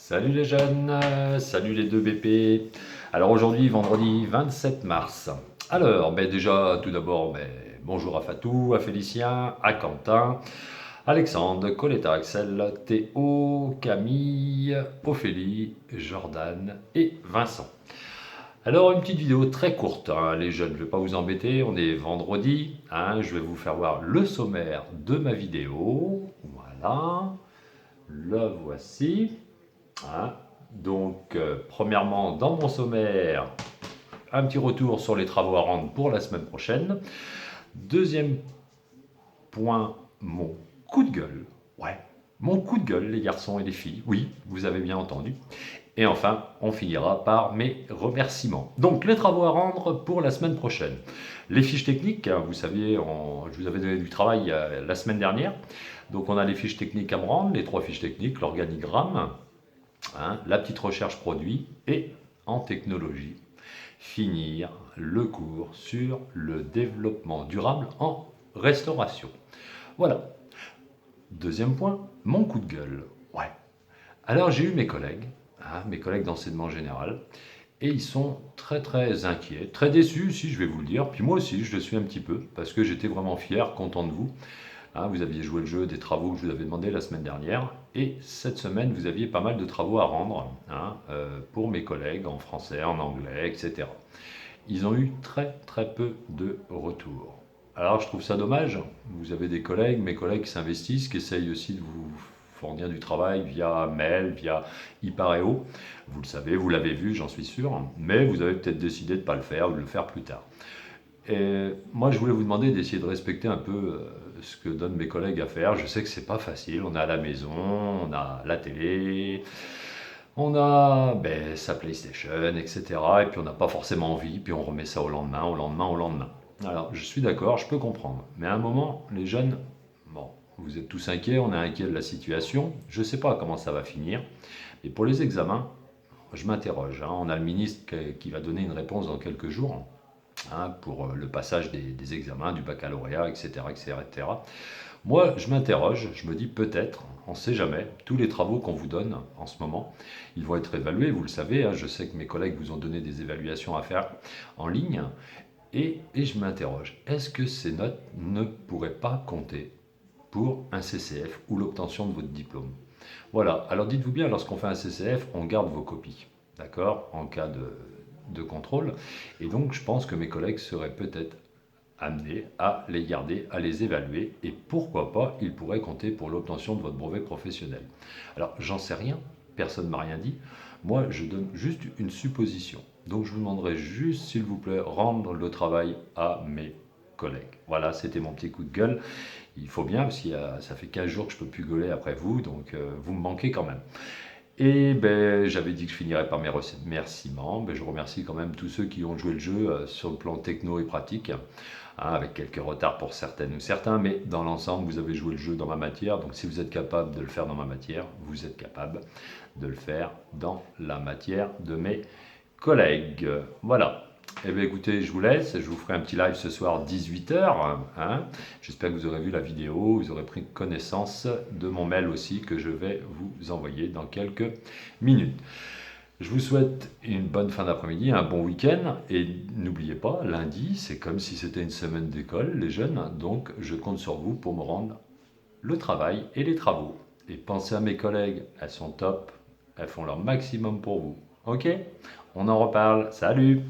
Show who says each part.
Speaker 1: Salut les jeunes, salut les deux BP. Alors aujourd'hui, vendredi 27 mars. Alors, déjà, tout d'abord, bonjour à Fatou, à Félicien, à Quentin, Alexandre, Coletta, Axel, Théo, Camille, Ophélie, Jordan et Vincent. Alors, une petite vidéo très courte, hein, les jeunes, je ne vais pas vous embêter, on est vendredi, hein, je vais vous faire voir le sommaire de ma vidéo. Voilà, le voici. Hein. Donc, premièrement, dans mon sommaire, un petit retour sur les travaux à rendre pour la semaine prochaine. Deuxième point, mon coup de gueule. Ouais, mon coup de gueule, les garçons et les filles. Oui, vous avez bien entendu. Et enfin, on finira par mes remerciements. Donc, les travaux à rendre pour la semaine prochaine. Les fiches techniques, hein, vous saviez, je vous avais donné du travail la semaine dernière. Donc, on a les fiches techniques à me rendre, les 3 fiches techniques, l'organigramme, hein, la petite recherche produit et en technologie, finir le cours sur le développement durable en restauration. Voilà. Deuxième point, mon coup de gueule. Ouais. Alors j'ai eu mes collègues, hein, mes collègues d'enseignement général, et ils sont très très inquiets, très déçus si je vais vous le dire. Puis moi aussi je le suis un petit peu, parce que j'étais vraiment fier, content de vous. Hein, vous aviez joué le jeu des travaux que je vous avais demandé la semaine dernière. Et cette semaine, vous aviez pas mal de travaux à rendre, hein, pour mes collègues en français, en anglais, etc. Ils ont eu très très peu de retours. Alors je trouve ça dommage. Vous avez des collègues, mes collègues qui s'investissent, qui essayent aussi de vous fournir du travail via mail, via Ipareo. Vous le savez, vous l'avez vu, j'en suis sûr. Mais vous avez peut-être décidé de ne pas le faire ou de le faire plus tard. Et moi, je voulais vous demander d'essayer de respecter un peu ce que donnent mes collègues à faire. Je sais que c'est pas facile. On est à la maison, on a la télé, on a sa PlayStation, etc. Et puis on n'a pas forcément envie, puis on remet ça au lendemain, au lendemain, au lendemain. Alors, je suis d'accord, je peux comprendre. Mais à un moment, les jeunes, bon, vous êtes tous inquiets, on est inquiets de la situation. Je ne sais pas comment ça va finir. Et pour les examens, je m'interroge, hein. On a le ministre qui va donner une réponse dans quelques jours, hein, pour le passage des examens, du baccalauréat, etc., etc. Moi, je m'interroge, je me dis peut-être, on ne sait jamais, tous les travaux qu'on vous donne en ce moment, ils vont être évalués, vous le savez, hein, je sais que mes collègues vous ont donné des évaluations à faire en ligne, et je m'interroge, est-ce que ces notes ne pourraient pas compter pour un CCF ou l'obtention de votre diplôme? Voilà, alors dites-vous bien, lorsqu'on fait un CCF, on garde vos copies, d'accord, en cas de contrôle. Et donc, je pense que mes collègues seraient peut-être amenés à les garder, à les évaluer, et pourquoi pas, ils pourraient compter pour l'obtention de votre brevet professionnel. Alors, j'en sais rien, personne ne m'a rien dit. Moi, je donne juste une supposition. Donc, je vous demanderai juste, s'il vous plaît, rendre le travail à mes collègues. Voilà, c'était mon petit coup de gueule. Il faut bien, parce que ça fait 15 jours que je ne peux plus gueuler après vous, donc vous me manquez quand même. Et j'avais dit que je finirais par mes remerciements. Je remercie quand même tous ceux qui ont joué le jeu sur le plan techno et pratique, hein, avec quelques retards pour certaines ou certains, mais dans l'ensemble, vous avez joué le jeu dans ma matière. Donc si vous êtes capable de le faire dans ma matière, vous êtes capable de le faire dans la matière de mes collègues. Voilà. Eh bien écoutez, je vous laisse, je vous ferai un petit live ce soir 18h. Hein. J'espère que vous aurez vu la vidéo, vous aurez pris connaissance de mon mail aussi que je vais vous envoyer dans quelques minutes. Je vous souhaite une bonne fin d'après-midi, un bon week-end, et n'oubliez pas, lundi, c'est comme si c'était une semaine d'école, les jeunes, donc je compte sur vous pour me rendre le travail et les travaux. Et pensez à mes collègues, elles sont top, elles font leur maximum pour vous. Ok? On en reparle, salut!